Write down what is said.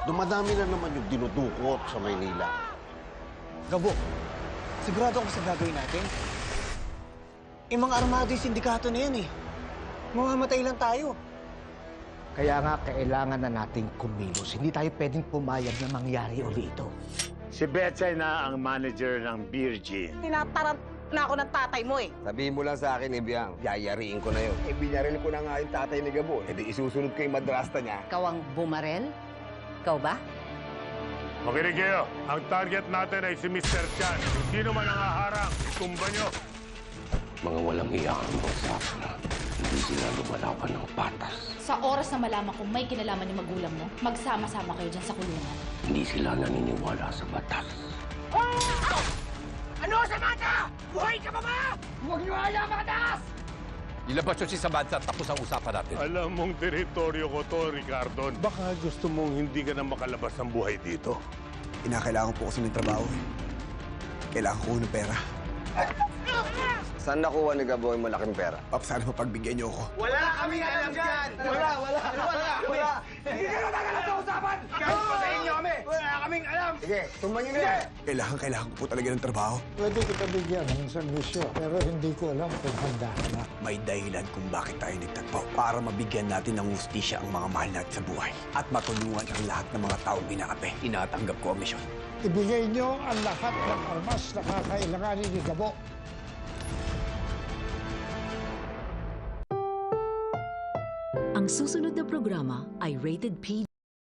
Dumadami na naman yung dinudukot sa Maynila. Gabo, sigurado ako sa gagawin natin. Yung mga armado yung sindikato na yan eh. Mamamatay lang tayo. Kaya nga kailangan na nating kumilos. Hindi tayo pwedeng pumayag na mangyari uli ito. Si Betsay na ang manager ng Beer Gin. Tinatarant na ako ng tatay mo eh. Sabihin mo lang sa akin, Ibiang, yayariin ko na yun. Binaril ko na nga yung tatay ni Gabo. E di isusunod ko yung madrasta niya. Ikaw ang bumarel? Ikaw ba? Makinig kayo. Ang target natin ay si Mr. Chan. Sino man ang haharang, tumba nyo. Mga walang iyakang bagsak na hindi sila lumalaban ng patas. Sa oras na malaman kung may kinalaman yung magulang mo, magsama-sama kayo dyan sa kulungan. Hindi sila naniniwala sa batas. Ano sa mata? Buhay ka pa ba? Huwag niyo ayaw makatas! Ilabas yun si Samantha tapos ang usapan natin. Alam mong teritoryo ko to, Ricardo. Baka gusto mong hindi ka na makalabas ng buhay dito. Kinakailangan po kasi ng trabaho eh. Kailangan ko ng pera. Saan nakuha ni Gabo yung malaking pera? Pap, sana mapagbigyan niyo ako. Wala kaming alam dyan! Wala! Hindi ka na tagalan sa usapan! Kahit pa sa inyo kami! Wala kaming alam! Sige, tumban niyo na! Kailangan ko po talaga ng trabaho. Pwede kita bigyan ng servisyo, pero hindi ko alam kung handa ka na. May dahilan kung bakit tayo nagtagpo. Para mabigyan natin ng hustisya ang mga mahal natin sa buhay. At matulungan ang lahat ng mga taong binakape. Inatanggap ko ang misyon. Ibigay niyo ang lahat ng armas na kakailanganin ni Gabo. Ang susunod na programa ay rated PG.